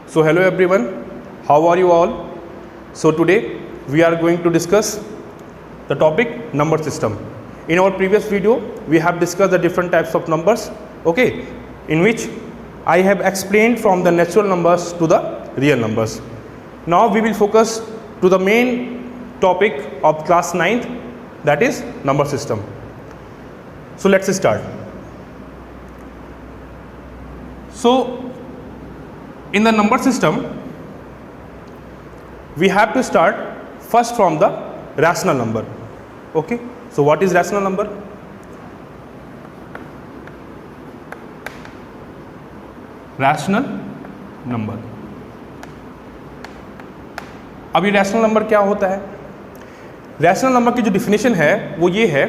So hello everyone, how are you all? So today we are going to discuss the topic number system. In our previous video we have discussed the different types of numbers, okay, in which I have explained from the natural numbers to the real numbers. Now we will focus to the main topic of class 9th, that is number system. So let's start. So in the number system we have to start first from the rational number. Okay, so what is rational number? Rational number. अब ये rational number क्या होता है? Rational number की जो definition है वो ये है,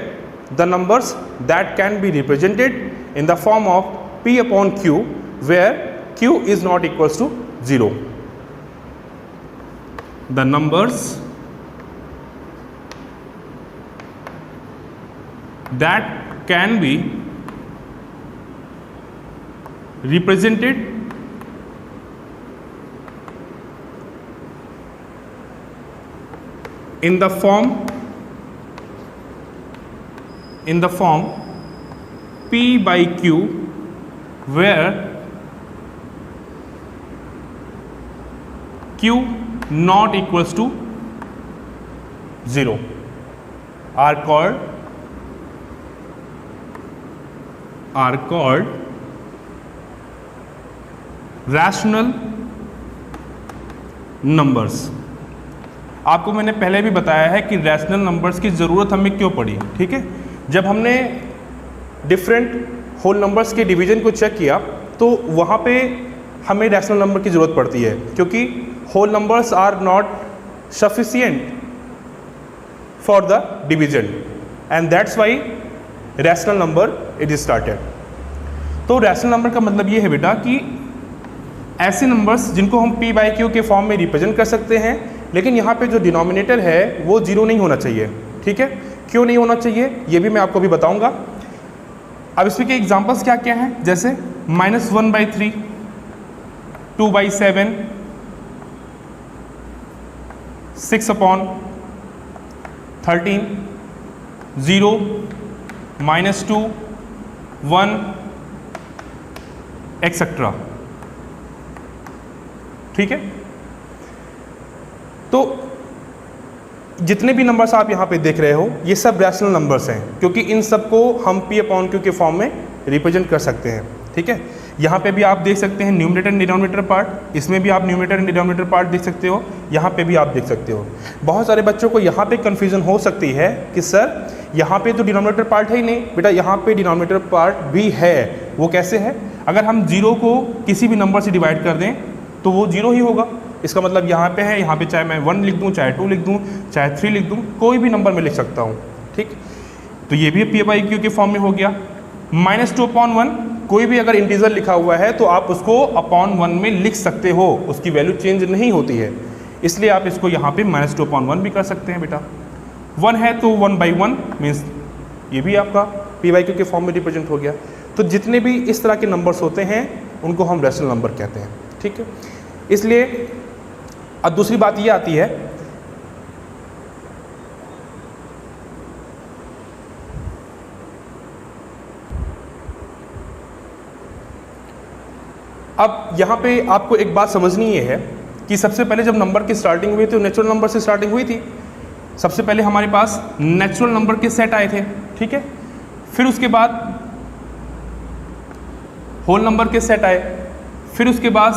the numbers that can be represented in the form of p upon q where q is not equals to 0. द नंबर्स दैट कैन बी represented in the form p by q where q not equals to 0 are called rational numbers. आपको मैंने पहले भी बताया है कि rational numbers की ज़रूरत हमें क्यों पड़ी. ठीक है, जब हमने डिफरेंट होल नंबर्स के डिवीजन को चेक किया तो वहाँ पे हमें रैशनल नंबर की ज़रूरत पड़ती है, क्योंकि whole numbers are not sufficient for the division and that's why rational number it is started. तो रैशनल नंबर का मतलब ये है बेटा कि ऐसे नंबर्स जिनको हम p बाई क्यू के फॉर्म में रिप्रेजेंट कर सकते हैं, लेकिन यहाँ पे जो डिनोमिनेटर है वो 0 नहीं होना चाहिए. ठीक है, क्यों नहीं होना चाहिए ये भी मैं आपको अभी बताऊंगा. अब इसमें के एग्जांपल्स क्या क्या हैं, जैसे -1/3, 2/7, 6/13, 0, -2, 1 एक्सेट्रा. ठीक है, तो जितने भी नंबर्स आप यहाँ पे देख रहे हो ये सब रैशनल नंबर्स हैं, क्योंकि इन सबको हम p अपॉन q के फॉर्म में रिप्रेजेंट कर सकते हैं. ठीक है, यहाँ पे भी आप देख सकते हैं न्यूमरेटर एंड डिनोमिनेटर पार्ट, इसमें भी आप न्यूमरेटर एंड डिनोमिनेटर पार्ट देख सकते हो, यहाँ पे भी आप देख सकते हो. बहुत सारे बच्चों को यहाँ पे कन्फ्यूजन हो सकती है कि सर यहाँ पे तो डिनोमिनेटर पार्ट है ही नहीं. बेटा यहाँ पे डिनोमिनेटर पार्ट भी है. वो कैसे है? अगर हम 0 को किसी भी नंबर से डिवाइड कर दें तो वो 0 ही होगा. इसका मतलब यहाँ पे है, यहाँ पे चाहे मैं 1 लिख दूँ, चाहे 2 लिख दूँ, चाहे 3 लिख दूँ, कोई भी नंबर मैं लिख सकता हूँ. ठीक, तो ये भी p बाई क्यू के फॉर्म में हो गया. -2/1, कोई भी अगर इंटीजर लिखा हुआ है तो आप उसको अपॉन 1 में लिख सकते हो, उसकी वैल्यू चेंज नहीं होती है, इसलिए आप इसको यहाँ पे -2/1 भी कर सकते हैं. बेटा 1 है तो 1/1 मीन्स ये भी आपका p बाई क्यू के फॉर्म में रिप्रेजेंट हो गया. तो जितने भी इस तरह के नंबर्स होते हैं उनको हम रैशनल नंबर कहते हैं. ठीक है, इसलिए अब दूसरी बात ये आती है, अब यहाँ पे आपको एक बात समझनी ये है कि सबसे पहले जब नंबर की स्टार्टिंग हुई थी नेचुरल नंबर से स्टार्टिंग हुई थी. सबसे पहले हमारे पास नेचुरल नंबर के सेट आए थे. ठीक है, फिर उसके बाद होल नंबर के सेट आए, फिर उसके बाद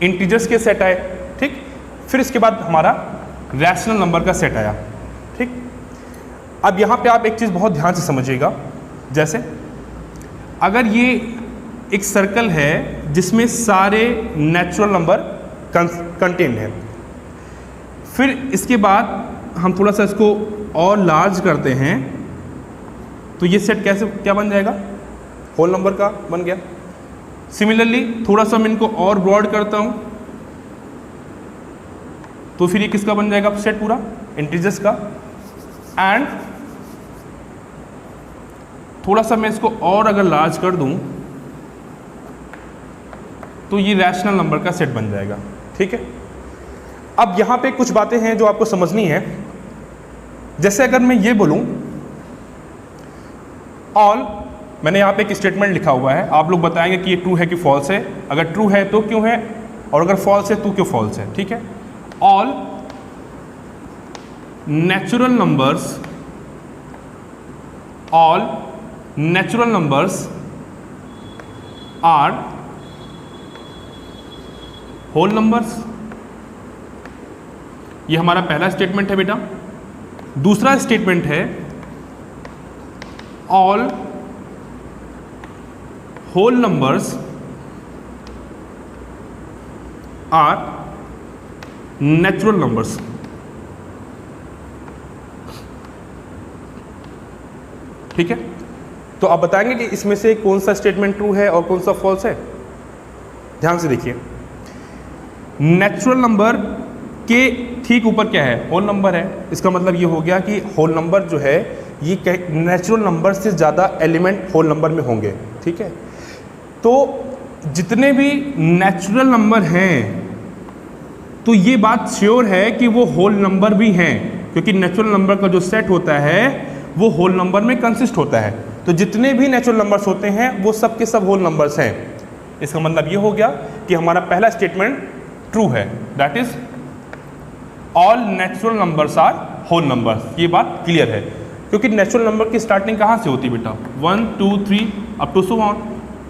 इंटीजर्स के सेट आए. ठीक, फिर इसके बाद हमारा रैशनल नंबर का सेट आया. ठीक, अब यहाँ पे आप एक चीज़ बहुत ध्यान से समझिएगा, जैसे अगर ये एक सर्कल है जिसमें सारे नेचुरल नंबर कंटेन्ड है, फिर इसके बाद हम थोड़ा सा इसको और लार्ज करते हैं तो ये सेट कैसे क्या बन जाएगा? होल नंबर का बन गया. सिमिलरली थोड़ा सा मैं इनको और ब्रॉड करता हूँ तो फिर ये किसका बन जाएगा सेट? पूरा इंटीजर्स का. एंड थोड़ा सा मैं इसको और अगर लार्ज कर दूं तो ये रैशनल नंबर का सेट बन जाएगा। ठीक है, अब यहाँ पे कुछ बातें हैं जो आपको समझनी है। जैसे अगर मैं ये बोलूँ ऑल, मैंने यहाँ पे एक स्टेटमेंट लिखा हुआ है, आप लोग बताएंगे कि ये ट्रू है कि फॉल्स है, अगर ट्रू है तो क्यों है, और अगर फॉल्स है तो क्यों फॉल्स है। ठीक है, all natural numbers, all natural numbers are whole numbers. ये हमारा पहला स्टेटमेंट है बेटा। दूसरा स्टेटमेंट है all whole numbers are natural numbers. ठीक है, तो आप बताएंगे कि इसमें से कौन सा स्टेटमेंट ट्रू है और कौन सा फॉल्स है। ध्यान से देखिए, नेचुरल नंबर के ठीक ऊपर क्या है, होल नंबर है। इसका मतलब ये हो गया कि होल नंबर जो है ये नेचुरल नंबर से ज़्यादा एलिमेंट होल नंबर में होंगे। ठीक है, तो जितने भी नेचुरल नंबर हैं तो ये बात श्योर है कि वो होल नंबर भी हैं, क्योंकि नेचुरल नंबर का जो सेट होता है वो होल नंबर में कंसिस्ट होता है। तो जितने भी नेचुरल नंबर्स होते हैं वो सब के सब होल नंबर्स हैं। इसका मतलब ये हो गया कि हमारा पहला स्टेटमेंट ट्रू है, that is all natural numbers are whole numbers. ये बात क्लियर है, क्योंकि नेचुरल नंबर की स्टार्टिंग कहाँ से होती है बेटा, 1 2 3 अप टू सो ऑन।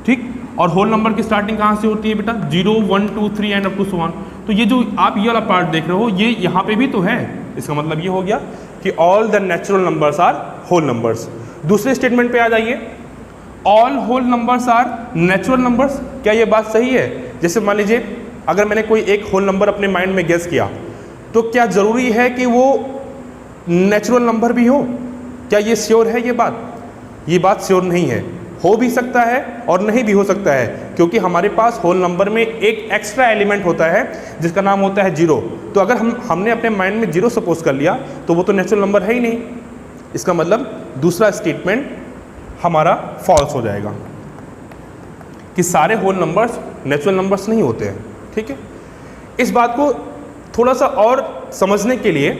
ठीक, और होल नंबर की स्टार्टिंग कहाँ से होती है बेटा, 0 1 2 3 and up to so on. तो ये जो आप ये वाला पार्ट देख रहे हो ये यहाँ पे भी तो है। इसका मतलब ये हो गया कि all the natural numbers are whole numbers. दूसरे स्टेटमेंट पे आ जाइए, all whole numbers are natural numbers. क्या ये बात सही है? जैसे मान लीजिए अगर मैंने कोई एक होल नंबर अपने माइंड में गेस किया, तो क्या ज़रूरी है कि वो नेचुरल नंबर भी हो? क्या ये श्योर है? ये बात श्योर नहीं है। हो भी सकता है और नहीं भी हो सकता है, क्योंकि हमारे पास होल नंबर में एक एक्स्ट्रा एलिमेंट होता है जिसका नाम होता है जीरो। तो अगर हमने अपने माइंड में जीरो सपोज कर लिया तो वो तो नेचुरल नंबर है ही नहीं। इसका मतलब दूसरा स्टेटमेंट हमारा फॉल्स हो जाएगा कि सारे होल नंबर्स नेचुरल नंबर्स नहीं होते हैं। ठीक है, इस बात को थोड़ा सा और समझने के लिए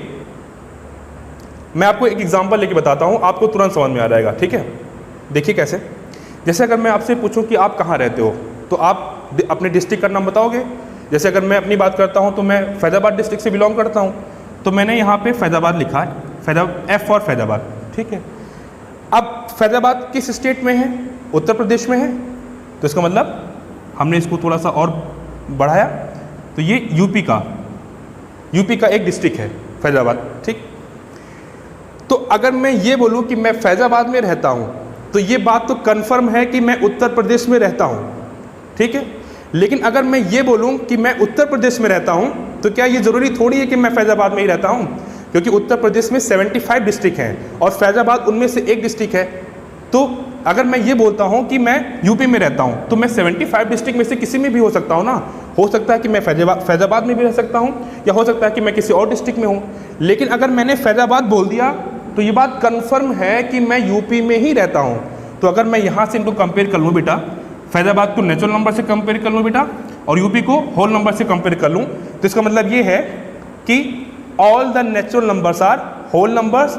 मैं आपको एक एग्जांपल लेके बताता हूँ, आपको तुरंत समझ में आ जाएगा। ठीक है, देखिए कैसे। जैसे अगर मैं आपसे पूछूं कि आप कहाँ रहते हो, तो आप अपने डिस्ट्रिक्ट का नाम बताओगे। जैसे अगर मैं अपनी बात करता हूँ तो मैं फैजाबाद डिस्ट्रिक्ट से बिलोंग करता हूँ, तो मैंने यहाँ पे फैजाबाद लिखा है, F फॉर फैजाबाद। ठीक है, अब फैजाबाद किस स्टेट में है? उत्तर प्रदेश में है। तो इसका मतलब हमने इसको थोड़ा सा और बढ़ाया, तो ये यूपी का एक डिस्ट्रिक्ट है फैजाबाद। ठीक, तो अगर मैं ये बोलूँ कि मैं फैजाबाद में रहता हूँ तो ये बात तो कन्फर्म है कि मैं उत्तर प्रदेश में रहता हूँ। ठीक है, लेकिन अगर मैं ये बोलूँ कि मैं उत्तर प्रदेश में रहता हूँ तो क्या ये ज़रूरी थोड़ी है कि मैं फैजाबाद में ही रहता हूँ, क्योंकि उत्तर प्रदेश में 75 डिस्ट्रिक्ट हैं और फैजाबाद उनमें से एक डिस्ट्रिक्ट है। तो अगर मैं ये बोलता हूँ कि मैं यूपी में रहता हूँ तो मैं 75 डिस्ट्रिक्ट में से किसी में भी हो सकता हूँ ना। हो सकता है कि मैं फैजाबाद में भी रह सकता हूँ, या हो सकता है कि मैं किसी और डिस्ट्रिक्ट में हूँ। लेकिन अगर मैंने फैजाबाद बोल दिया तो ये बात कन्फर्म है कि मैं यूपी में ही रहता हूँ। तो अगर मैं यहाँ से इनको कंपेयर कर लूँ बेटा, फैजाबाद को नेचुरल नंबर से कंपेयर कर लूँ बेटा, और यूपी को होल नंबर से कंपेयर कर लूँ, तो इसका मतलब ये है कि all the natural numbers are whole numbers,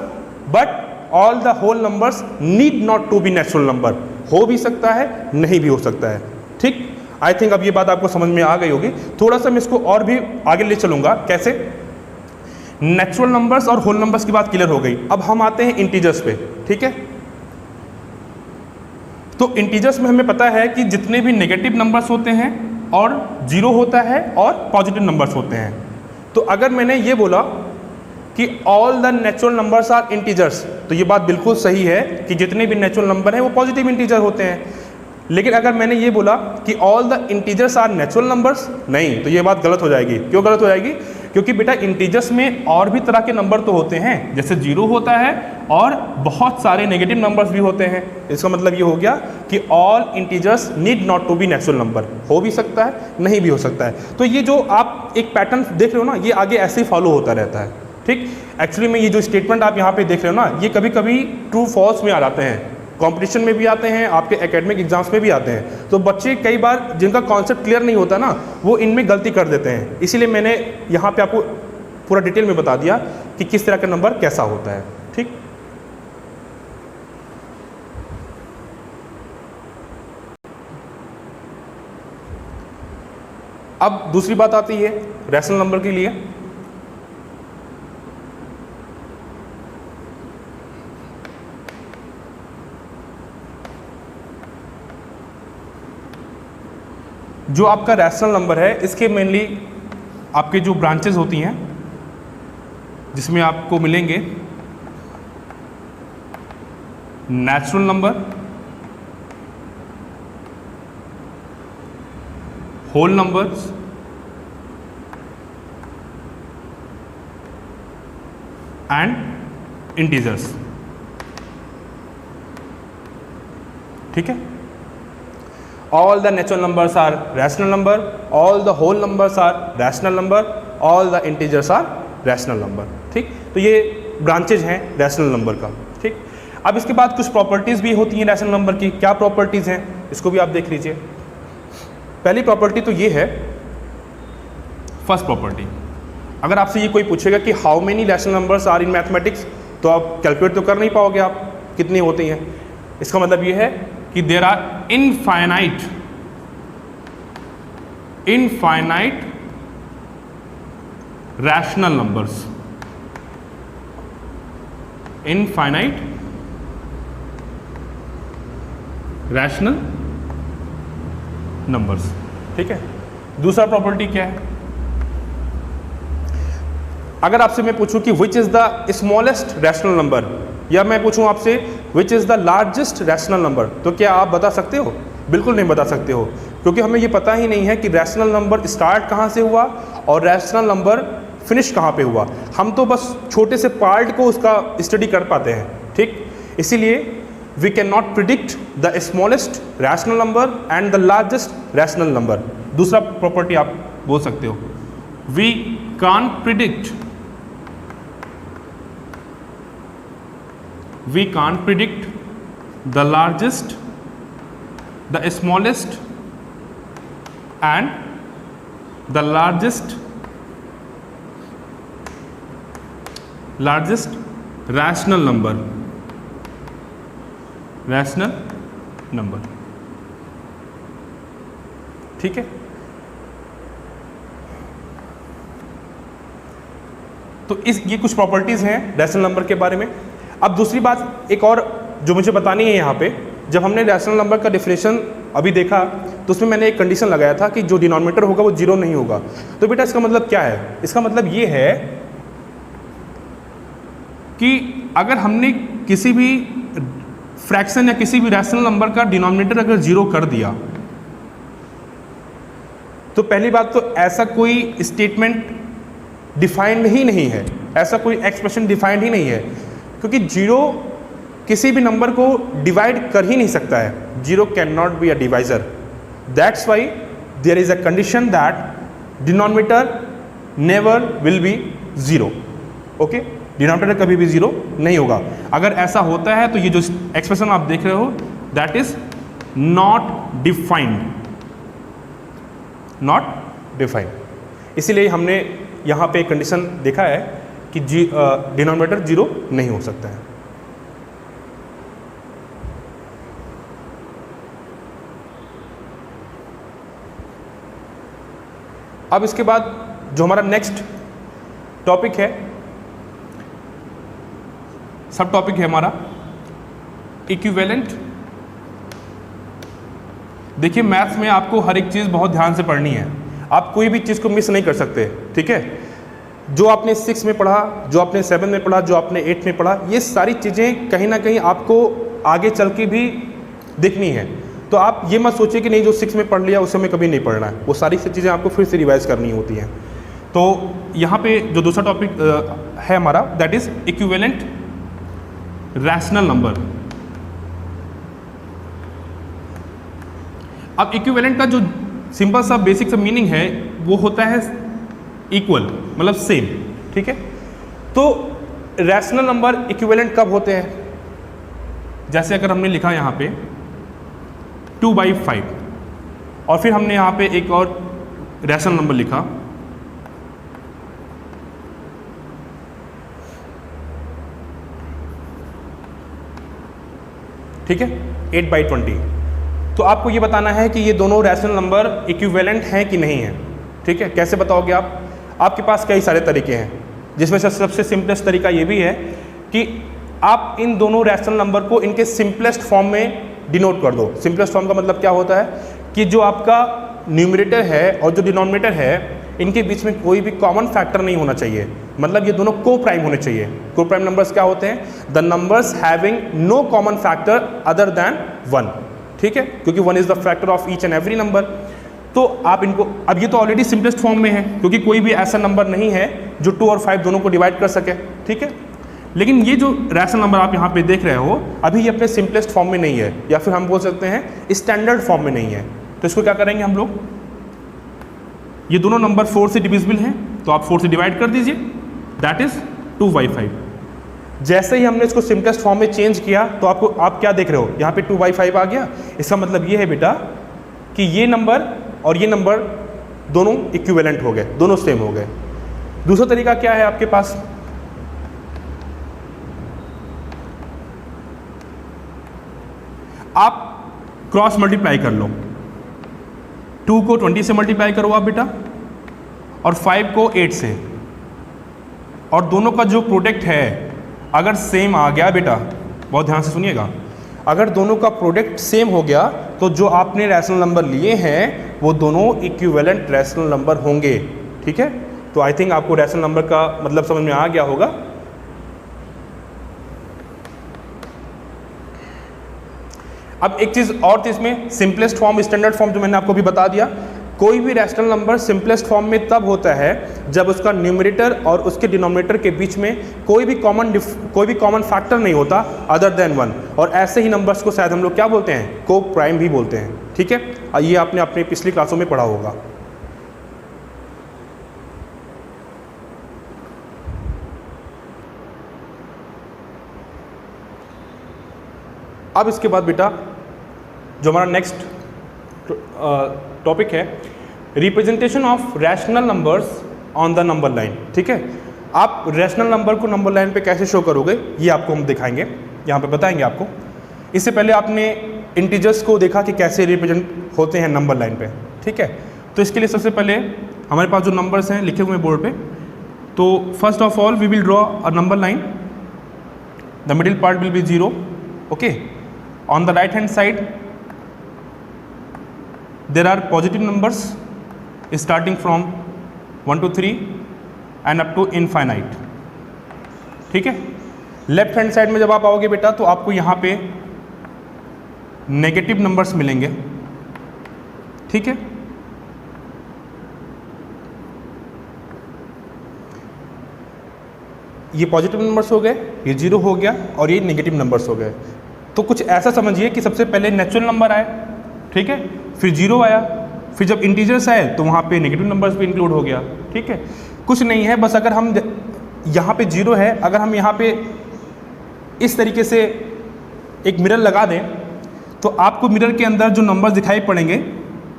but all the whole numbers need not to be natural number. हो भी सकता है, नहीं भी हो सकता है। ठीक, आई थिंक अब ये बात आपको समझ में आ गई होगी। थोड़ा सा मैं इसको और भी आगे ले चलूँगा। कैसे? नेचुरल नंबर्स और होल नंबर्स की बात क्लियर हो गई। अब हम आते हैं इंटीजर्स पे। ठीक है, तो इंटीजर्स में हमें पता है कि जितने भी नेगेटिव नंबर्स होते हैं और जीरो होता है और पॉजिटिव नंबर्स होते हैं। तो अगर मैंने ये बोला कि all the natural numbers are integers, तो ये बात बिल्कुल सही है कि जितने भी नेचुरल नंबर हैं वो पॉजिटिव इंटीजर होते हैं। लेकिन अगर मैंने ये बोला कि all the integers are natural numbers, नहीं, तो ये बात गलत हो जाएगी। क्यों गलत हो जाएगी? क्योंकि बेटा इंटीजर्स में और भी तरह के नंबर तो होते हैं, जैसे जीरो होता है और बहुत सारे नेगेटिव नंबर्स भी होते हैं। इसका मतलब ये हो गया कि all integers need not to be natural number. हो भी सकता है, नहीं भी हो सकता है। तो ये जो आप एक पैटर्न देख रहे हो ना, ये आगे ऐसे ही फॉलो होता रहता है। ठीक, एक्चुअली में ये जो स्टेटमेंट आप यहाँ पे देख रहे हो ना, ये कभी कभी ट्रू फॉल्स में आ जाते हैं। कंपटीशन में भी आते हैं, आपके एकेडमिक एग्जाम्स में भी आते हैं। तो बच्चे कई बार जिनका कॉन्सेप्ट क्लियर नहीं होता ना, वो इनमें गलती कर देते हैं। इसीलिए मैंने यहाँ पे आपको पूरा डिटेल में बता दिया कि किस तरह का नंबर कैसा होता है। ठीक, अब दूसरी बात आती है रैशनल नंबर के लिए। जो आपका रैशनल नंबर है, इसके मेनली आपके जो ब्रांचेस होती हैं, जिसमें आपको मिलेंगे natural number, whole numbers, and integers. ठीक है, all the natural numbers are rational number, all the whole numbers are rational number, all the integers are rational number। ठीक, तो ये ब्रांचेज हैं रैशनल नंबर का। ठीक, अब इसके बाद कुछ प्रॉपर्टीज़ भी होती हैं रैशनल नंबर की। क्या प्रॉपर्टीज़ हैं, इसको भी आप देख लीजिए। पहली प्रॉपर्टी तो ये है, फर्स्ट प्रॉपर्टी, अगर आपसे ये कोई पूछेगा कि how many rational numbers are in mathematics, तो आप कैलकुलेट तो कर नहीं पाओगे आप कितनी होती हैं। इसका मतलब ये है कि there are infinite rational numbers, infinite rational numbers. ठीक है, दूसरा प्रॉपर्टी क्या है, अगर आपसे मैं पूछूं कि which is the smallest rational number, या मैं पूछूं आपसे which is the largest rational number, तो क्या आप बता सकते हो? बिल्कुल नहीं बता सकते हो, क्योंकि हमें ये पता ही नहीं है कि रैशनल नंबर स्टार्ट कहाँ से हुआ और रैशनल नंबर फिनिश कहाँ पे हुआ। हम तो बस छोटे से पार्ट को उसका स्टडी कर पाते हैं। ठीक, इसीलिए we can not predict the smallest rational number and the largest rational number. दूसरा प्रॉपर्टी आप बोल सकते हो, we can't predict the largest, the smallest and the largest rational number, ठीक है। तो ये कुछ प्रॉपर्टीज हैं रैशनल नंबर के बारे में। अब दूसरी बात एक और जो मुझे बतानी है यहाँ पे, जब हमने रैशनल नंबर का डेफिनेशन अभी देखा तो उसमें मैंने एक कंडीशन लगाया था कि जो डिनोमिनेटर होगा वो जीरो नहीं होगा। तो बेटा इसका मतलब क्या है? इसका मतलब ये है कि अगर हमने किसी भी फ्रैक्शन या किसी भी रैशनल नंबर का डिनोमिनेटर अगर जीरो कर दिया, तो पहली बात तो ऐसा कोई स्टेटमेंट डिफाइंड ही नहीं है, ऐसा कोई एक्सप्रेशन डिफाइंड ही नहीं है, क्योंकि जीरो किसी भी नंबर को डिवाइड कर ही नहीं सकता है। Zero can not be a divisor. That's why there is a condition that denominator never will be zero. Okay, denominator कभी भी जीरो नहीं होगा। अगर ऐसा होता है तो ये जो एक्सप्रेशन आप देख रहे हो दैट इज नॉट डिफाइंड। इसीलिए हमने यहाँ पे एक कंडीशन देखा है कि डिनोमिनेटर जीरो नहीं हो सकता है। अब इसके बाद जो हमारा नेक्स्ट टॉपिक है, सब टॉपिक है हमारा इक्विवेलेंट। देखिए मैथ्स में आपको हर एक चीज़ बहुत ध्यान से पढ़नी है, आप कोई भी चीज़ को मिस नहीं कर सकते। ठीक है, जो आपने 6 में पढ़ा, जो आपने 7 में पढ़ा, जो आपने 8 में पढ़ा, ये सारी चीज़ें कहीं ना कहीं आपको आगे चल के भी दिखनी है। तो आप ये मत सोचिए कि नहीं जो 6 में पढ़ लिया उसे हमें कभी नहीं पढ़ना है, वो सारी चीज़ें आपको फिर से रिवाइज करनी होती हैं। तो यहाँ पे जो दूसरा टॉपिक है हमारा that is equivalent rational number. अब इक्विवेलेंट का जो सिंपल सा बेसिक सा मीनिंग है वो होता है इक्वल, मतलब सेम। ठीक है, तो रैशनल नंबर इक्विवेलेंट कब होते हैं? जैसे अगर हमने लिखा यहाँ पे 2/5 और फिर हमने यहाँ पे एक और रैशनल नंबर लिखा, ठीक है, 8/20, तो आपको ये बताना है कि ये दोनों रैशनल नंबर इक्विवेलेंट हैं कि नहीं है। ठीक है, कैसे बताओगे आप? आपके पास कई सारे तरीके हैं, जिसमें से सबसे सिंपलेस्ट तरीका ये भी है कि आप इन दोनों रैशनल नंबर को इनके सिंपलेस्ट फॉर्म में डिनोट कर दो। सिंपलेस्ट फॉर्म का मतलब क्या होता है कि जो आपका न्यूमरेटर है और जो डिनोमिनेटर है, इनके बीच में कोई भी कॉमन फैक्टर नहीं होना चाहिए, मतलब ये दोनों को प्राइम होने चाहिए। को प्राइम नंबर्स क्या होते हैं? The numbers having no common factor other than 1, ठीक है, क्योंकि 1 is the factor of each and every number. तो आप इनको, अब ये तो ऑलरेडी सिंपलेस्ट फॉर्म में है, क्योंकि कोई भी ऐसा नंबर नहीं है जो 2 और 5 दोनों को डिवाइड कर सके, ठीक है। लेकिन ये जो रैशनल नंबर आप यहाँ पे देख रहे हो, अभी ये अपने सिंपलेस्ट फॉर्म में नहीं है, या फिर हम बोल सकते हैं स्टैंडर्ड फॉर्म में नहीं है। तो इसको क्या करेंगे हम लोग? ये दोनों नंबर 4 से डिविजिबल हैं, तो आप 4 से डिवाइड कर दीजिए, दैट इज 2/5। जैसे ही हमने इसको सिंपलेस्ट फॉर्म में चेंज किया, तो आप क्या देख रहे हो? यहाँ पे 2/5 आ गया। इसका मतलब ये है बेटा कि ये नंबर और ये नंबर दोनों इक्विवेलेंट हो गए, दोनों सेम हो गए। दूसरा तरीका क्या है आपके पास? आप क्रॉस मल्टीप्लाई कर लो, 2 को 20 से मल्टीप्लाई करो आप बेटा, और 5 को 8 से, और दोनों का जो प्रोडक्ट है अगर सेम आ गया बेटा, बहुत ध्यान से सुनिएगा, अगर दोनों का प्रोडक्ट सेम हो गया तो जो आपने रैशनल नंबर लिए हैं वो दोनों इक्विवेलेंट रैशनल नंबर होंगे, ठीक है। तो आई थिंक आपको रैशनल नंबर का मतलब समझ में आ गया होगा। अब एक चीज़ और थी इसमें, सिंपलेस्ट फॉर्म स्टैंडर्ड फॉर्म जो मैंने आपको भी बता दिया। कोई भी रैशनल नंबर सिंपलेस्ट फॉर्म में तब होता है जब उसका न्यूमरेटर और उसके डिनोमिनेटर के बीच में कोई भी कॉमन फैक्टर नहीं होता अदर देन 1, और ऐसे ही नंबर्स को शायद हम लोग क्या बोलते हैं? को प्राइम भी बोलते हैं, ठीक है। ये आपने अपनी पिछली क्लासों में पढ़ा होगा। अब इसके बाद बेटा जो हमारा नेक्स्ट टॉपिक है, representation of rational numbers on the number line, ठीक है। आप रैशनल नंबर को नंबर लाइन पे कैसे शो करोगे, ये आपको हम दिखाएंगे, यहाँ पे बताएंगे आपको। इससे पहले आपने इंटीजर्स को देखा कि कैसे रिप्रेजेंट होते हैं नंबर लाइन पे, ठीक है। तो इसके लिए सबसे पहले हमारे पास जो नंबर्स हैं लिखे हुए हैं बोर्ड पे, तो first of all we will draw a number line, the middle part will be 0, okay. On the right hand side there are positive numbers starting from 1 to 3 and up to infinite, ठीक है। Left hand side में जब आप आओगे बेटा तो आपको यहाँ पे नेगेटिव नंबर्स मिलेंगे, ठीक है। ये पॉजिटिव नंबर्स हो गए, ये 0 हो गया, और ये नेगेटिव नंबर्स हो गए। तो कुछ ऐसा समझिए कि सबसे पहले नेचुरल नंबर आए, ठीक है, फिर 0 आया, फिर जब इंटीजर्स आए तो वहाँ पे नेगेटिव नंबर्स भी इंक्लूड हो गया, ठीक है। कुछ नहीं है, बस अगर हम यहाँ पे 0 है, अगर हम यहाँ पे इस तरीके से एक मिरर लगा दें तो आपको मिरर के अंदर जो नंबर्स दिखाई पड़ेंगे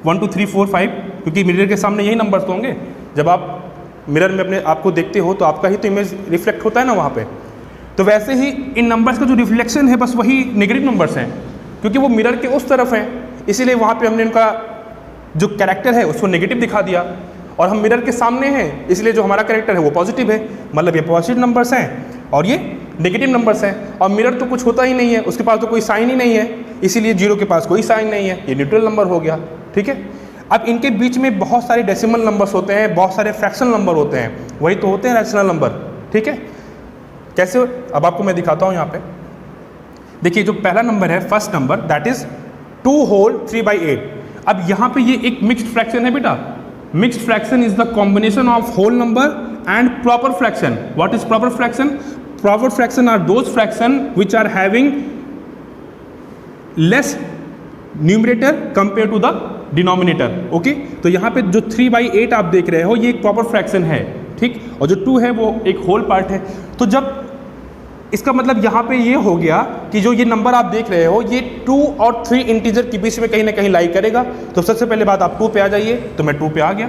1 2 3 4 5, क्योंकि मिरर के सामने यही नंबर्स तो होंगे। जब आप मिरर में अपने आप को देखते हो तो आपका ही तो इमेज रिफ्लेक्ट होता है ना वहाँ पे। तो वैसे ही इन नंबर्स का जो रिफ्लेक्शन है बस वही नेगेटिव नंबर्स हैं, क्योंकि वो मिरर के उस तरफ हैं, इसीलिए वहाँ पे हमने उनका जो कैरेक्टर है उसको नेगेटिव दिखा दिया। और हम मिरर के सामने हैं, इसलिए जो हमारा कैरेक्टर है वो पॉजिटिव है, मतलब ये पॉजिटिव नंबर्स हैं और ये नेगेटिव नंबर्स हैं। और मिरर तो कुछ होता ही नहीं है, उसके पास तो कोई साइन ही नहीं है, इसीलिए 0 के पास कोई साइन नहीं है, ये न्यूट्रल नंबर हो गया, ठीक है। अब इनके बीच में बहुत सारे डेसिमल नंबर्स होते हैं, बहुत सारे फ्रैक्शनल नंबर होते हैं, वही तो होते हैं रैशनल नंबर, ठीक है। कैसे? अब आपको मैं दिखाता हूँ यहाँ पे। देखिए जो पहला नंबर है, first number, that is 2 whole 3/8। अब यहाँ पे ये एक मिक्स्ड फ्रैक्शन है बेटा। Mixed fraction is the combination of whole number and proper fraction. What is proper fraction? Proper fraction are those fraction which are having less numerator compare to the denominator, okay. तो यहाँ पे जो 3/8 आप देख रहे हो ये एक प्रॉपर फ्रैक्शन है, ठीक, और जो 2 है वो एक होल पार्ट है। तो जब इसका मतलब यहाँ पे ये हो गया कि जो ये नंबर आप देख रहे हो ये 2 और 3 इंटीजर के बीच में कहीं ना कहीं लाई करेगा। तो सबसे पहले बात आप 2 पे आ जाइए, तो मैं 2 पे आ गया,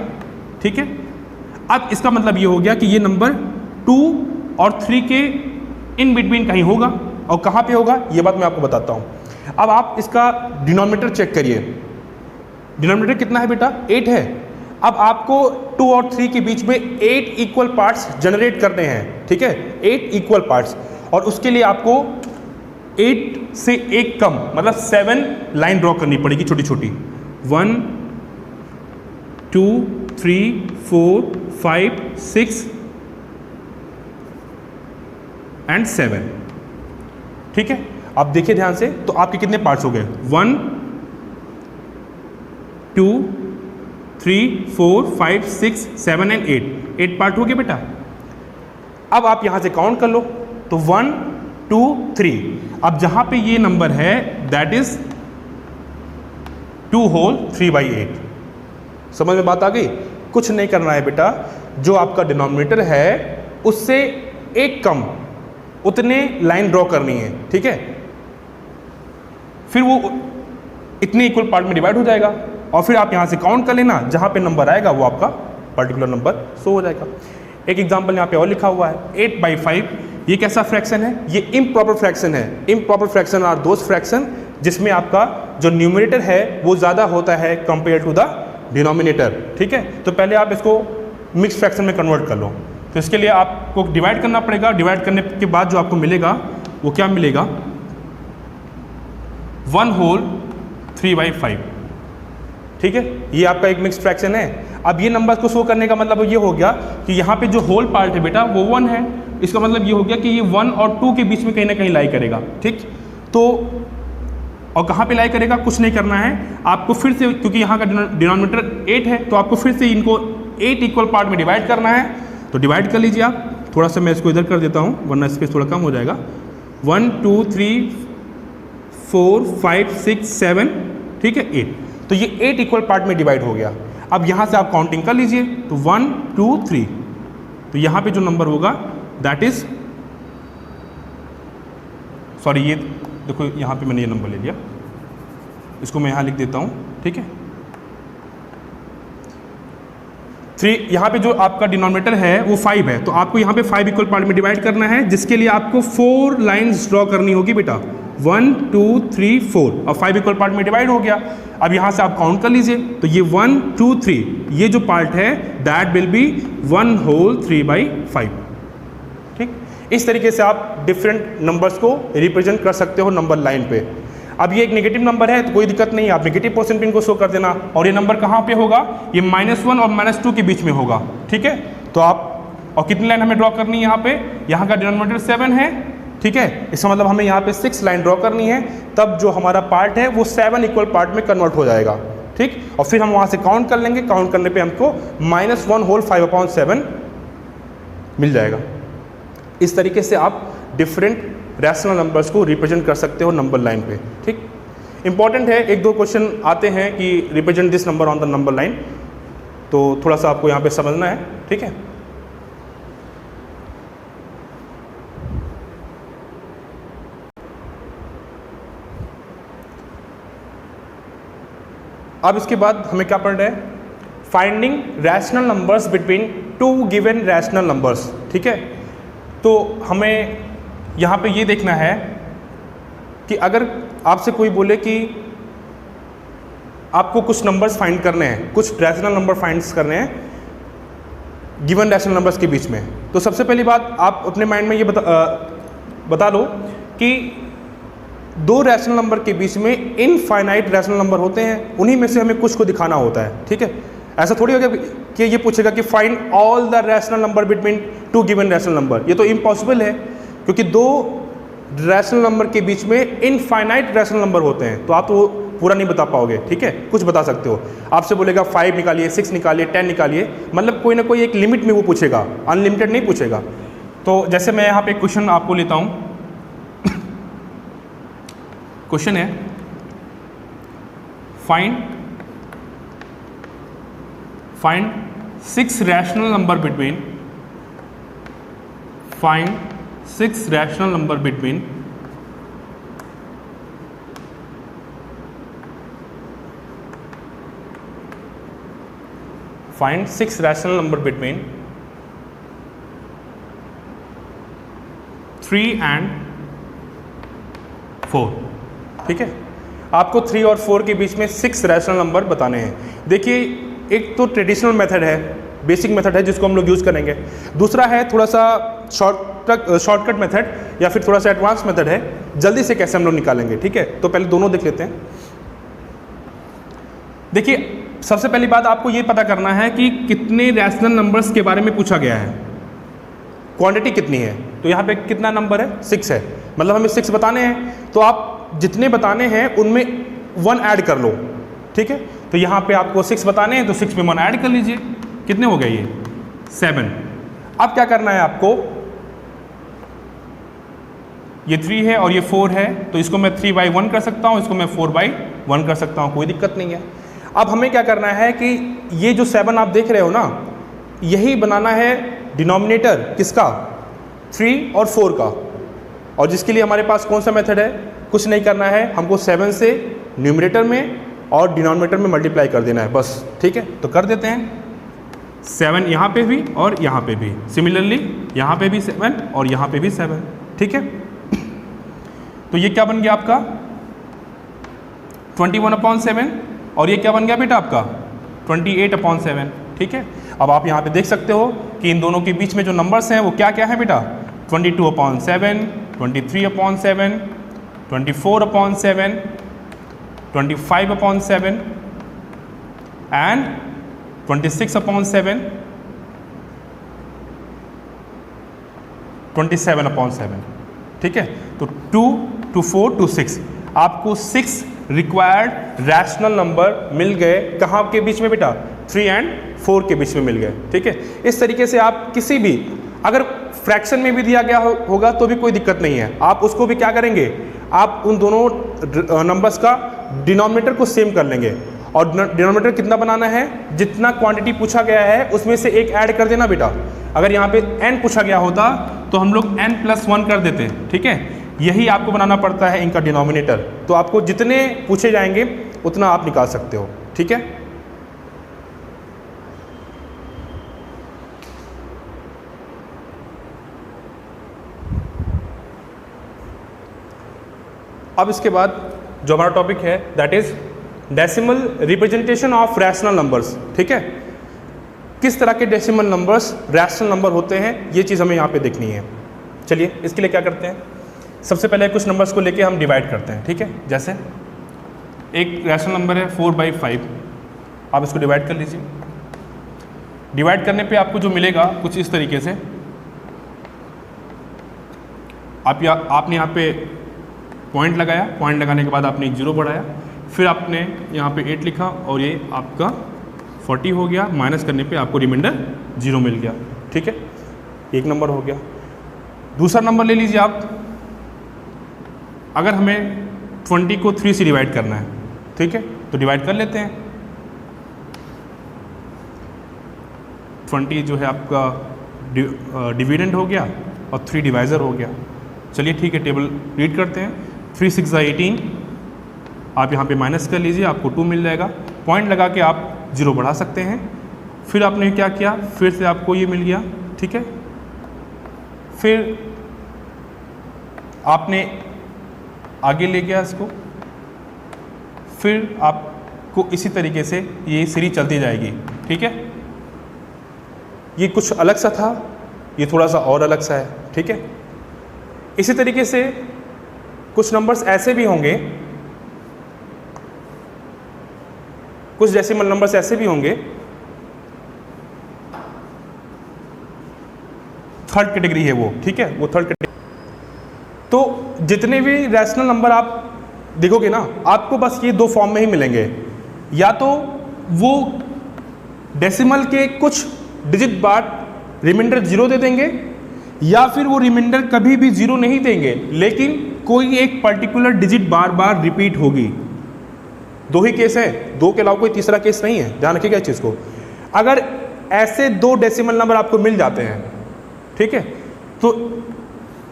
ठीक है। अब इसका मतलब ये हो गया कि ये नंबर 2 और 3 के इन बिटवीन कहीं होगा, और कहाँ पे होगा ये बात मैं आपको बताता हूँ। अब आप इसका डिनोमिनेटर चेक करिए, डिनोमिनेटर कितना है बेटा, 8 है। अब आपको 2 और 3 के बीच में 8 इक्वल पार्ट्स जनरेट करने हैं, ठीक है, 8 इक्वल पार्ट्स, और उसके लिए आपको 8 से एक कम मतलब 7 लाइन ड्रॉ करनी पड़ेगी छोटी छोटी, 1 2 3 4 5 6 एंड 7, ठीक है। अब देखिए ध्यान से, तो आपके कितने पार्ट्स हो गए, 1 2 3 4 5 6 7 एंड 8 पार्ट हो गए बेटा। अब आप यहां से काउंट कर लो, तो 1 2 3, अब जहां पे ये नंबर है दैट इज 2 होल 3/8। समझ में बात आ गई? कुछ नहीं करना है बेटा, जो आपका डिनोमिनेटर है उससे एक कम उतने लाइन ड्रॉ करनी है, ठीक है। फिर वो इतने इक्वल पार्ट में डिवाइड हो जाएगा, और फिर आप यहां से काउंट कर लेना, जहां पे नंबर आएगा वो आपका पर्टिकुलर नंबर शो हो जाएगा। एक एग्जांपल यहां पे और लिखा हुआ है 8/5। ये कैसा फ्रैक्शन है, ये इम्प्रॉपर फ्रैक्शन है। Improper fraction are those fraction जिसमें आपका जो न्यूमरेटर है वो ज़्यादा होता है कंपेयर टू द डिनोमिनेटर, ठीक है। तो पहले आप इसको मिक्स फ्रैक्शन में कन्वर्ट कर लो, तो इसके लिए आपको डिवाइड करना पड़ेगा। डिवाइड करने के बाद जो आपको मिलेगा वो क्या मिलेगा, 1 होल 3/5, ठीक है। ये आपका एक मिक्स फ्रैक्शन है। अब ये नंबर को शो करने का मतलब ये हो गया कि यहाँ पे जो होल पार्ट है बेटा वो 1 है। इसका मतलब ये हो गया कि ये 1 और 2 के बीच में कहीं ना कहीं लाई करेगा, ठीक। तो और कहाँ पे लाई करेगा, कुछ नहीं करना है आपको, फिर से क्योंकि यहाँ का डिनोमिनेटर 8 है तो आपको फिर से इनको 8 इक्वल पार्ट में डिवाइड करना है। तो डिवाइड कर लीजिए आप, थोड़ा सा मैं इसको इधर कर देता हूँ वरना स्पेस थोड़ा कम हो जाएगा। 1 2 3 4 5 6 7, ठीक है, 8। तो ये 8 इक्वल पार्ट में डिवाइड हो गया। अब यहाँ से आप काउंटिंग कर लीजिए, तो 1 2 3, तो यहाँ पे जो नंबर होगा दैट इज, सॉरी ये देखो यहाँ पे मैंने ये नंबर ले लिया, इसको मैं यहाँ लिख देता हूँ, ठीक है। 3, यहाँ पे जो आपका डिनोमिनेटर है वो 5 है, तो आपको यहाँ पे 5 इक्वल पार्ट में डिवाइड करना है, जिसके लिए आपको 4 लाइंस ड्रॉ करनी होगी बेटा, 1 2 3 4, और 5 इक्वल पार्ट में डिवाइड हो गया। अब यहाँ से आप काउंट कर लीजिए, तो ये 1 2 3, ये जो पार्ट है दैट विल बी 1 होल 3/5, ठीक। इस तरीके से आप डिफरेंट नंबर्स को रिप्रेजेंट कर सकते हो नंबर लाइन पे। अब ये एक नेगेटिव नंबर है तो कोई दिक्कत नहीं, आप नेगेटिव पोर्शन पे इनको शो कर देना, और ये नंबर कहाँ पे होगा, ये -1 और -2 के बीच में होगा, ठीक है। तो आप, और कितनी लाइन हमें ड्रॉ करनी है यहाँ पे, यहाँ का डिनोमिनेटर 7 है, ठीक है। इसका मतलब हमें यहाँ पे 6 लाइन ड्रॉ करनी है, तब जो हमारा पार्ट है वो 7 इक्वल पार्ट में कन्वर्ट हो जाएगा, ठीक। और फिर हम वहाँ से काउंट कर लेंगे, काउंट करने पे हमको -1 होल 5/7 मिल जाएगा। इस तरीके से आप डिफरेंट रैशनल नंबर्स को रिप्रेजेंट कर सकते हो नंबर लाइन पे, ठीक। इंपॉर्टेंट है, 1-2 क्वेश्चन आते हैं कि represent this number on the number line, तो थोड़ा सा आपको यहाँ पे समझना है, ठीक है। अब इसके बाद हमें क्या पढ़ रहे हैं, finding rational numbers between 2 given rational numbers, ठीक है। तो हमें यहाँ पे ये देखना है कि अगर आपसे कोई बोले कि आपको कुछ नंबर्स फाइंड करने हैं, कुछ रैशनल नंबर फाइंड्स करने हैं गिवन रैशनल नंबर्स के बीच में, तो सबसे पहली बात आप अपने माइंड में ये बता लो कि 2 रैशनल नंबर के बीच में इनफाइनाइट रैशनल नंबर होते हैं, उन्हीं में से हमें कुछ को दिखाना होता है, ठीक है। ऐसा थोड़ी होगा कि ये पूछेगा कि find all the rational number between 2 given rational number, ये तो इम्पॉसिबल है, क्योंकि 2 रैशनल नंबर के बीच में इनफाइनाइट रैशनल नंबर होते हैं, तो आप तो पूरा नहीं बता पाओगे, ठीक है। कुछ बता सकते हो, आपसे बोलेगा 5 निकालिए, 6 निकालिए, 10 निकालिए, मतलब कोई ना कोई एक लिमिट में वो पूछेगा, अनलिमिटेड नहीं पूछेगा। तो जैसे मैं यहाँ पे क्वेश्चन आपको लेता हूँ, क्वेश्चन है find 6 rational number between, find 6 rational number between find 6 rational number between 3 and 4। ठीक है, आपको 3 और 4 के बीच में 6 रैशनल नंबर बताने हैं। देखिए, एक तो ट्रेडिशनल मेथड है, बेसिक मेथड है जिसको हम लोग यूज़ करेंगे। दूसरा है थोड़ा सा शॉर्टकट मेथड या फिर थोड़ा सा एडवांस मेथड है, जल्दी से कैसे हम लोग निकालेंगे। ठीक है, तो पहले दोनों देख लेते हैं। देखिए, सबसे पहली बात आपको ये पता करना है कि कितने रैशनल नंबर्स के बारे में पूछा गया है, क्वांटिटी कितनी है। तो यहाँ पे कितना नंबर है, 6 है, मतलब हमें 6 बताने हैं। तो आप जितने बताने हैं उनमें 1 ऐड कर लो। ठीक है, तो यहाँ पे आपको 6 बताने हैं तो 6 में 1 ऐड कर लीजिए। कितने हो गए ये, 7। अब क्या करना है आपको, ये 3 है और ये 4 है, तो इसको मैं 3/1 कर सकता हूँ, इसको मैं 4/1 कर सकता हूँ, कोई दिक्कत नहीं है। अब हमें क्या करना है कि ये जो 7 आप देख रहे हो ना, यही बनाना है डिनोमिनेटर किसका, 3 और 4 का। और जिसके लिए हमारे पास कौन सा मेथड है, कुछ नहीं करना है, हमको 7 से न्यूमरेटर में और डिनोमिनेटर में मल्टीप्लाई कर देना है बस। ठीक है, तो कर देते हैं। 7 यहाँ पे भी और यहाँ पे भी, सिमिलरली यहाँ पे भी 7 और यहाँ पे भी 7। ठीक है, तो ये क्या बन गया आपका 21/7 और ये क्या बन गया बेटा आपका 28/7। ठीक है, अब आप यहाँ पे देख सकते हो कि इन दोनों के बीच में जो नंबर्स हैं वो क्या क्या है बेटा, 22/7, 23/7, 24/7, 25/7 एंड 26/7, 27/7। ठीक है, तो 2 to 4 to 6 आपको 6 रिक्वायर्ड रैशनल नंबर मिल गए। कहाँ के बीच में बेटा, 3 and 4 के बीच में मिल गए। ठीक है, इस तरीके से आप किसी भी, अगर फ्रैक्शन में भी दिया गया होगा तो भी कोई दिक्कत नहीं है, आप उसको भी क्या करेंगे, आप उन दोनों नंबर्स का डिनोमिनेटर को सेम कर लेंगे। और डिनोमिनेटर कितना बनाना है, जितना क्वांटिटी पूछा गया है उसमें से एक ऐड कर देना बेटा। अगर यहाँ पे n पूछा गया होता तो हम लोग n+1 कर देते। ठीक है, यही आपको बनाना पड़ता है इनका डिनोमिनेटर। तो आपको जितने पूछे जाएंगे उतना आप निकाल सकते हो। ठीक है, अब इसके बाद जो हमारा टॉपिक है that is decimal representation of rational numbers. ठीक है, किस तरह के डेसिमल नंबर्स रैशनल नंबर होते हैं, ये चीज़ हमें यहाँ पे देखनी है। चलिए, इसके लिए क्या करते हैं, सबसे पहले कुछ नंबर्स को लेके हम डिवाइड करते हैं। ठीक है, जैसे एक रैशनल नंबर है 4/5, आप इसको डिवाइड कर लीजिए। डिवाइड करने पे आपको जो मिलेगा कुछ इस तरीके से, आपने यहाँ पे पॉइंट लगाया, पॉइंट लगाने के बाद आपने एक 0 बढ़ाया, फिर आपने यहाँ पे 8 लिखा और ये आपका 40 हो गया। माइनस करने पे आपको रिमाइंडर 0 मिल गया। ठीक है, एक नंबर हो गया। दूसरा नंबर ले लीजिए आप, अगर हमें 20 को 3 से डिवाइड करना है, ठीक है, तो डिवाइड कर लेते हैं। 20 जो है आपका डिविडेंड हो गया और 3 डिवाइज़र हो गया। चलिए ठीक है, टेबल रीड करते हैं। 3 6 18, आप यहाँ पे माइनस कर लीजिए, आपको 2 मिल जाएगा। पॉइंट लगा के आप 0 बढ़ा सकते हैं। फिर आपने क्या किया, फिर से आपको ये मिल गया। ठीक है, फिर आपने आगे ले गया इसको, फिर आपको इसी तरीके से ये सीरीज चलती जाएगी। ठीक है, ये कुछ अलग सा था, ये थोड़ा सा और अलग सा है। ठीक है, इसी तरीके से कुछ नंबर्स ऐसे भी होंगे, कुछ डेसिमल नंबर्स ऐसे भी होंगे, थर्ड कैटेगरी है वो। ठीक है, वो थर्ड कैटेगरी। तो जितने भी रैशनल नंबर आप देखोगे ना, आपको बस ये 2 फॉर्म में ही मिलेंगे, या तो वो डेसिमल के कुछ डिजिट बाद रिमाइंडर 0 दे देंगे, या फिर वो रिमाइंडर कभी भी 0 नहीं देंगे, लेकिन कोई एक पर्टिकुलर डिजिट बार बार रिपीट होगी। 2 ही केस है, 2 के अलावा कोई तीसरा केस नहीं है, ध्यान रखिएगा इस चीज़ को। अगर ऐसे 2 डेसिमल नंबर आपको मिल जाते हैं, ठीक है, तो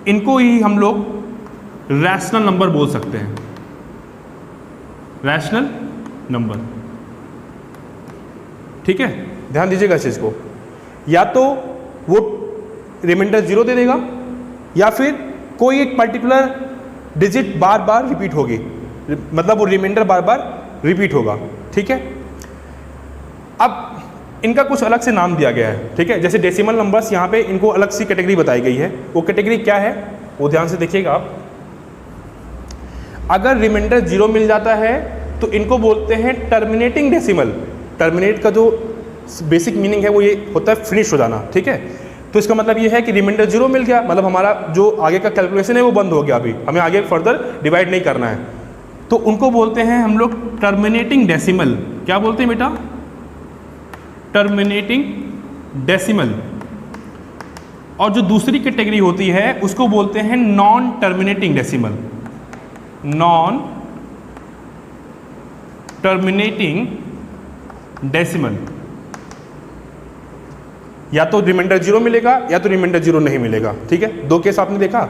इनको ही हम लोग रैशनल नंबर बोल सकते हैं, रैशनल नंबर। ठीक है, ध्यान दीजिएगा इस चीज़ को। या तो वो रिमाइंडर 0 दे देगा या फिर कोई एक पर्टिकुलर डिजिट बार बार रिपीट होगी, मतलब वो रिमाइंडर बार बार रिपीट होगा। ठीक है, अब इनका कुछ अलग से नाम दिया गया है। ठीक है, जैसे डेसिमल नंबर्स यहाँ पे इनको अलग सी कैटेगरी बताई गई है। वो कैटेगरी क्या है वो ध्यान से देखिएगा आप। अगर रिमाइंडर 0 मिल जाता है तो इनको बोलते हैं टर्मिनेटिंग डेसिमल। टर्मिनेट का जो बेसिक मीनिंग है वो ये होता है फिनिश हो जाना। ठीक है, तो इसका मतलब ये है कि रिमाइंडर 0 मिल गया, मतलब हमारा जो आगे का कैलकुलेशन है वो बंद हो गया, अभी हमें आगे फर्दर डिवाइड नहीं करना है, तो उनको बोलते हैं हम लोग टर्मिनेटिंग डेसिमल। क्या बोलते हैं बेटा? Terminating decimal. और जो दूसरी कैटेगरी होती है उसको बोलते हैं non terminating decimal. Non terminating decimal, या तो रिमाइंडर 0 मिलेगा या तो रिमाइंडर 0 नहीं मिलेगा। ठीक है, दो केस आपने देखा।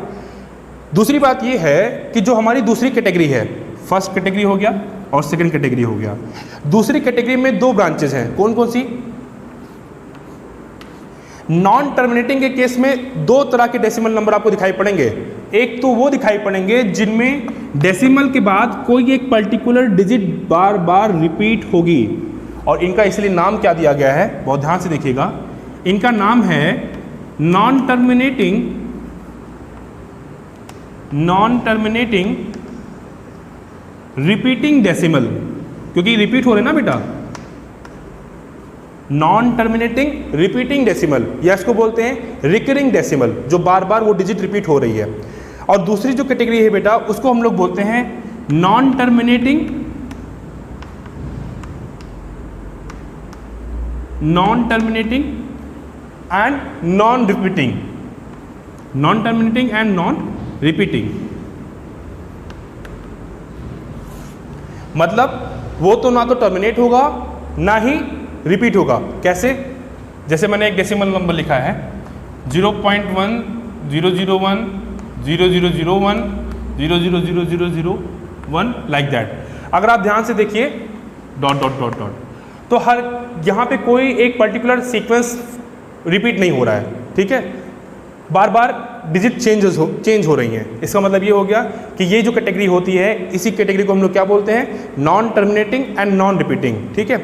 दूसरी बात ये है कि जो हमारी दूसरी कैटेगरी है, फर्स्ट कैटेगरी हो गया और सेकंड कैटेगरी हो गया। दूसरी कैटेगरी में दो ब्रांचेस हैं, कौन कौन सी? नॉन टर्मिनेटिंग के केस में दो तरह के डेसिमल नंबर आपको दिखाई पड़ेंगे। एक तो वो दिखाई पड़ेंगे जिनमें डेसिमल के बाद कोई एक पर्टिकुलर डिजिट बार बार रिपीट होगी, और इनका इसलिए नाम क्या दिया गया है बहुत ध्यान से देखिएगा। इनका नाम है नॉन टर्मिनेटिंग रिपीटिंग डेसिमल, क्योंकि रिपीट हो रहे ना बेटा। नॉन टर्मिनेटिंग रिपीटिंग डेसिमल, या इसको बोलते हैं रिकरिंग डेसिमल, जो बार बार वो डिजिट रिपीट हो रही है। और दूसरी जो कैटेगरी है बेटा उसको हम लोग बोलते हैं non terminating and non repeating. Non terminating and non repeating मतलब वो तो ना तो टर्मिनेट होगा ना ही रिपीट होगा। कैसे? जैसे मैंने एक डेसिमल नंबर लिखा है 0.1001 0001 0000001 लाइक दैट। अगर आप ध्यान से देखिए डॉट डॉट डॉट डॉट, तो हर यहाँ पे कोई एक पर्टिकुलर सीक्वेंस रिपीट नहीं हो रहा है। ठीक है, बार बार डिजिट चेंज हो रही हैं। इसका मतलब ये हो गया कि ये जो कैटेगरी होती है इसी कैटेगरी को हम लोग क्या बोलते हैं? Non terminating and non repeating. ठीक है,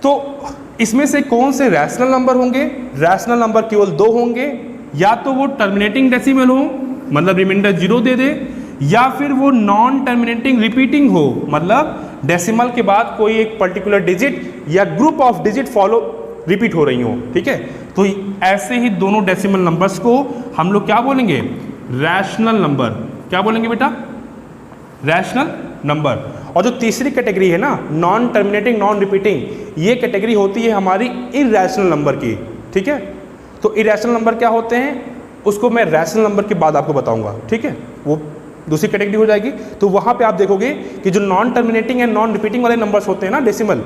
तो इसमें से कौन से रैशनल नंबर होंगे? रैशनल नंबर केवल दो होंगे, या तो वो टर्मिनेटिंग डेसिमल हो मतलब रिमाइंडर 0 दे दे, या फिर वो नॉन टर्मिनेटिंग रिपीटिंग हो मतलब डेसिमल के बाद कोई एक पर्टिकुलर डिजिट या ग्रुप ऑफ डिजिट रिपीट हो रही हो। ठीक है, तो ऐसे ही दोनों डेसिमल नंबर्स को हम लोग क्या बोलेंगे? Rational number. क्या बोलेंगे बेटा? Rational number. और जो तीसरी कैटेगरी है ना नॉन टर्मिनेटिंग नॉन रिपीटिंग, ये कैटेगरी होती है हमारी इरैशनल नंबर की। ठीक है, तो इरैशनल नंबर क्या होते हैं उसको मैं रैशनल नंबर के बाद आपको बताऊंगा। ठीक है, वो दूसरी कैटेगरी हो जाएगी। तो वहाँ पे आप देखोगे कि जो non terminating and non repeating वाले नंबर्स होते हैं ना डेसिमल,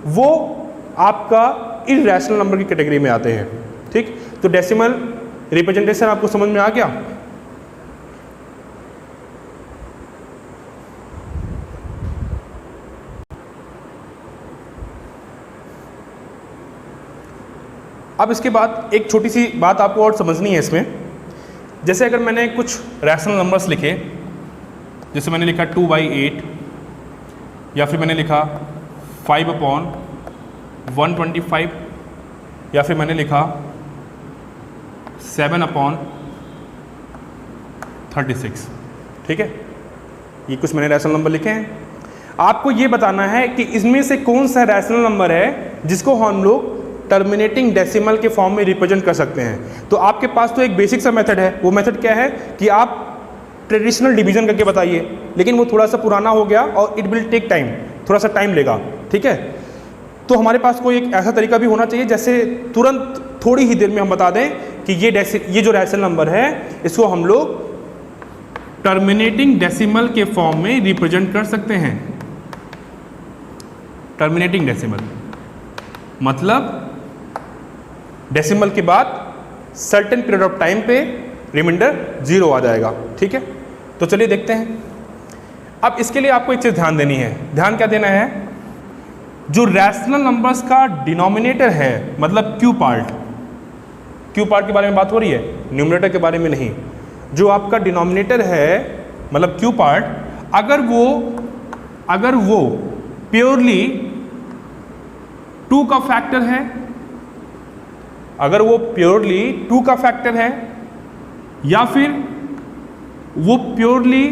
वो आपका इरैशनल नंबर की कैटेगरी में आते हैं। ठीक, तो डेसिमल रिप्रेजेंटेशन आपको समझ में आ गया। अब इसके बाद एक छोटी सी बात आपको और समझनी है इसमें। जैसे अगर मैंने कुछ रैशनल नंबर्स लिखे, जैसे मैंने लिखा 2/8, या फिर मैंने लिखा 5/125, या फिर मैंने लिखा 7/36। ठीक है, ये कुछ मैंने रैशनल नंबर लिखे हैं। आपको ये बताना है कि इसमें से कौन सा रैशनल नंबर है जिसको हम लोग टर्मिनेटिंग डेसिमल के फॉर्म में रिप्रेजेंट कर सकते हैं। तो आपके पास तो एक बेसिक सा मेथड है। वो मेथड क्या है कि आप ट्रेडिशनल डिवीजन करके बताइए, लेकिन वो थोड़ा सा पुराना हो गया और इट विल टेक टाइम, थोड़ा सा टाइम लेगा। ठीक है, तो हमारे पास कोई एक ऐसा तरीका भी होना चाहिए जैसे तुरंत थोड़ी ही देर में हम बता दें कि ये जो रैशनल नंबर है इसको हम लोग टर्मिनेटिंग डेसिमल के फॉर्म में रिप्रेजेंट कर सकते हैं। टर्मिनेटिंग डेसिमल मतलब डेसिमल के बाद सर्टेन पीरियड ऑफ टाइम पे रिमाइंडर 0 आ जाएगा। ठीक है, तो चलिए देखते हैं। अब इसके लिए आपको एक चीज़ ध्यान देनी है। ध्यान क्या देना है, जो रैशनल नंबर्स का डिनोमिनेटर है, मतलब क्यू पार्ट के बारे में बात हो रही है, न्यूमरेटर के बारे में नहीं। जो आपका डिनोमिनेटर है मतलब क्यू पार्ट, अगर वो प्योरली 2 का फैक्टर है, अगर वो प्योरली 2 का फैक्टर है, या फिर वो प्योरली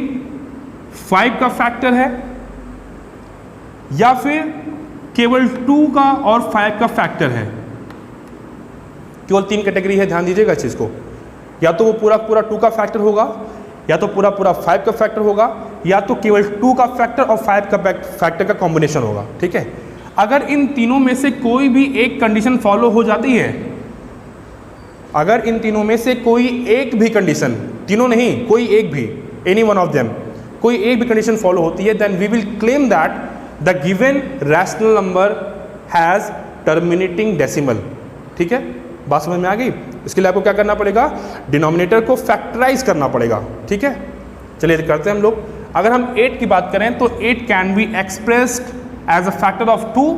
5 का फैक्टर है, या फिर केवल 2 का और 5 का फैक्टर है। केवल 3 कैटेगरी है, ध्यान दीजिएगा इस चीज़ को। या तो वो पूरा 2 का फैक्टर होगा, या तो पूरा 5 का फैक्टर होगा, या तो केवल 2 का फैक्टर और 5 का फैक्टर का कॉम्बिनेशन होगा। ठीक है, अगर इन तीनों में से कोई भी एक कंडीशन फॉलो हो जाती है, अगर इन तीनों में से कोई एक भी कंडीशन, तीनों नहीं, कोई एक भी, एनी वन ऑफ देम, कोई एक भी कंडीशन फॉलो होती है, then we will claim that the given rational number has terminating decimal. ठीक है, बात समझ में आ गई। इसके लिए आपको क्या करना पड़ेगा, डिनोमिनेटर को फैक्टराइज करना पड़ेगा। ठीक है, चलिए करते हैं हम लोग। अगर हम 8 की बात करें तो 8 can be expressed as a factor of 2,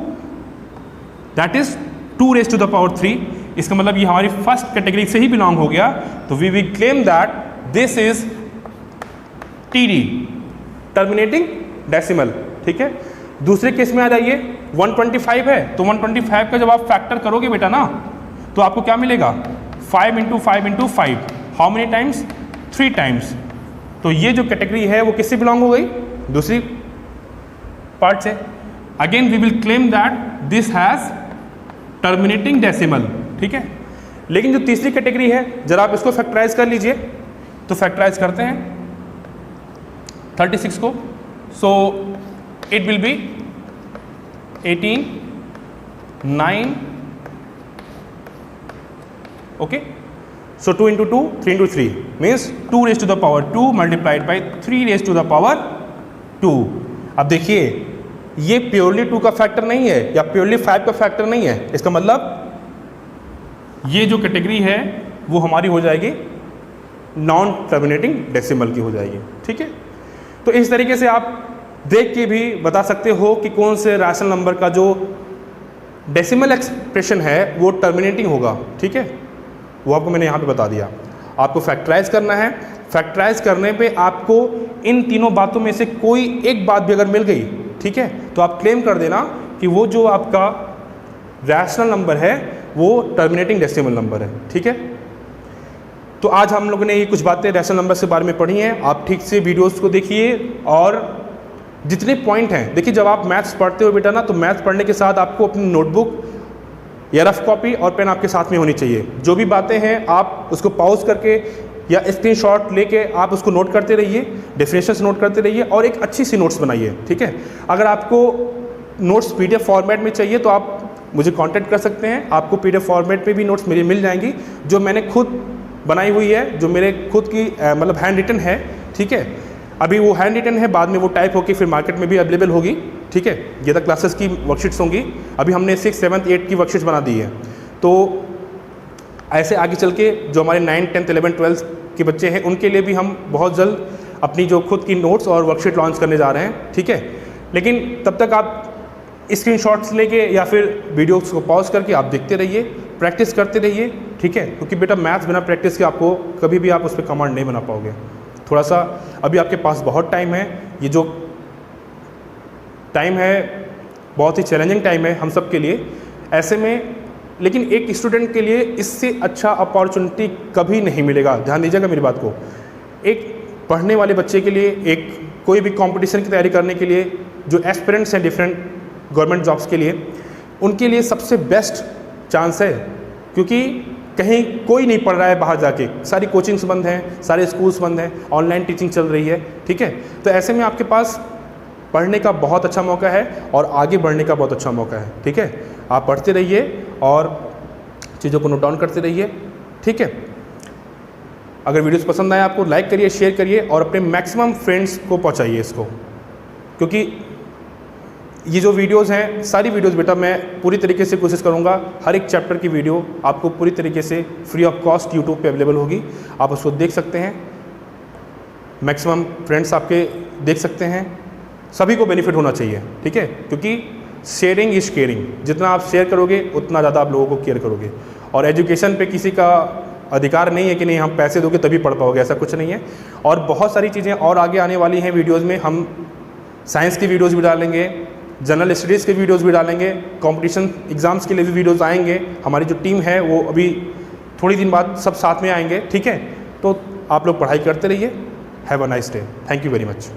that is 2 raise to the power 3। इसका मतलब ये हमारी फर्स्ट कैटेगरी से ही बिलोंग हो गया, तो we will claim that this is TD, terminating decimal. ठीक है, दूसरे केस में आ जाइए, 125 है, तो 125 का जब आप फैक्टर करोगे बेटा ना, तो आपको क्या मिलेगा, 5 × 5 × 5, हाउ मेनी टाइम्स, 3 टाइम्स। तो ये जो कैटेगरी है वो किससे बिलोंग हो गई, दूसरी पार्ट से। Again we will claim that this has terminating decimal. ठीक है, लेकिन जो तीसरी कैटेगरी है, जरा आप इसको फैक्टराइज कर लीजिए। तो फैक्टराइज करते हैं 36 को, so it will be 18, 9, okay, so 2 × 2, 3 × 3 means 2 raised to the power 2 multiplied by 3 raised to the power 2। अब देखिए, ये प्योरली 2 का फैक्टर नहीं है या प्योरली 5 का फैक्टर नहीं है। इसका मतलब ये जो कैटेगरी है वो हमारी हो जाएगी नॉन टर्मिनेटिंग डेसिमल की हो जाएगी। ठीक है, तो इस तरीके से आप देख के भी बता सकते हो कि कौन से रैशनल नंबर का जो डेसिमल एक्सप्रेशन है वो टर्मिनेटिंग होगा। ठीक है, वो आपको मैंने यहाँ पे बता दिया। आपको फैक्टराइज करना है, फैक्टराइज करने पे आपको इन तीनों बातों में से कोई एक बात भी अगर मिल गई, ठीक है, तो आप क्लेम कर देना कि वो जो आपका रैशनल नंबर है वो टर्मिनेटिंग डेसिमल नंबर है। ठीक है, तो आज हम लोगों ने ये कुछ बातें रैशनल नंबर के बारे में पढ़ी हैं। आप ठीक से वीडियोस को देखिए और जितने पॉइंट हैं, देखिए जब आप मैथ्स पढ़ते हो बेटा ना, तो मैथ्स पढ़ने के साथ आपको अपनी नोटबुक या रफ कॉपी और पेन आपके साथ में होनी चाहिए। जो भी बातें हैं आप उसको पॉज करके या स्क्रीनशॉट लेके आप उसको नोट करते रहिए, डेफिनेशंस नोट करते रहिए और एक अच्छी सी नोट्स बनाइए। ठीक है, अगर आपको नोट्स PDF फॉर्मेट में चाहिए तो आप मुझे कांटेक्ट कर सकते हैं। आपको PDF फॉर्मेट पे भी नोट्स मेरी मिल जाएंगी, जो मैंने खुद बनाई हुई है, जो मेरे खुद की मतलब हैंड रिटन है। ठीक है, अभी वो हैंड रिटन है, बाद में वो टाइप होकर फिर मार्केट में भी अवेलेबल होगी। ठीक है, ये तक क्लासेस की वर्कशीट्स होंगी। अभी हमने 6th, 7th, 8th की वर्कशीट्स बना दी है। तो ऐसे आगे चल के जो हमारे 9th, 10th, 11th, 12th के बच्चे हैं उनके लिए भी हम बहुत जल्द अपनी जो खुद की नोट्स और वर्कशीट लॉन्च करने जा रहे हैं। ठीक है, लेकिन तब तक आप स्क्रीनशॉट्स लेके या फिर वीडियोस को पॉज करके आप देखते रहिए, प्रैक्टिस करते रहिए। ठीक है, क्योंकि बेटा मैथ्स बिना प्रैक्टिस के आपको कभी भी आप उस पर कमांड नहीं बना पाओगे। थोड़ा सा अभी आपके पास बहुत टाइम है, ये जो टाइम है बहुत ही चैलेंजिंग टाइम है हम सब के लिए। ऐसे में लेकिन एक स्टूडेंट के लिए इससे अच्छा अपॉर्चुनिटी कभी नहीं मिलेगा। ध्यान दीजिएगा मेरी बात को। एक पढ़ने वाले बच्चे के लिए, एक कोई भी कंपटीशन की तैयारी करने के लिए, जो एस्पिरेंट्स हैं डिफरेंट गवर्नमेंट जॉब्स के लिए, उनके लिए सबसे बेस्ट चांस है। क्योंकि कहीं कोई नहीं पढ़ रहा है बाहर जाके, सारी कोचिंग्स बंद हैं, सारे स्कूल्स बंद हैं, ऑनलाइन टीचिंग चल रही है। ठीक है, तो ऐसे में आपके पास पढ़ने का बहुत अच्छा मौका है और आगे बढ़ने का बहुत अच्छा मौका है। ठीक है, आप पढ़ते रहिए और चीज़ों को नोट डाउन करते रहिए। ठीक है, अगर वीडियोस पसंद आए आपको लाइक करिए, शेयर करिए और अपने मैक्सिमम फ्रेंड्स को पहुंचाइए इसको, क्योंकि ये जो वीडियोस हैं, सारी वीडियोस बेटा मैं पूरी तरीके से कोशिश करूँगा हर एक चैप्टर की वीडियो आपको पूरी तरीके से फ्री ऑफ कॉस्ट यूट्यूब पे अवेलेबल होगी, आप उसको देख सकते हैं। मैक्सिमम फ्रेंड्स आपके देख सकते हैं, सभी को बेनिफिट होना चाहिए, ठीक है, क्योंकि शेयरिंग इज़ केयरिंग, जितना आप शेयर करोगे उतना ज़्यादा आप लोगों को केयर करोगे। और एजुकेशन पे किसी का अधिकार नहीं है कि नहीं हम पैसे दोगे तभी पढ़ पाओगे, ऐसा कुछ नहीं है। और बहुत सारी चीज़ें और आगे आने वाली हैं वीडियोज़ में, हम साइंस की वीडियोज़ भी डालेंगे, जनरल स्टडीज़ के वीडियोज़ भी डालेंगे, कॉम्पिटिशन एग्ज़ाम्स के लिए भी वीडियोज़ आएंगे। हमारी जो टीम है वो अभी थोड़ी दिन बाद सब साथ में आएंगे, ठीक है। तो आप लोग पढ़ाई करते रहिए। Have a nice day. Thank you very much.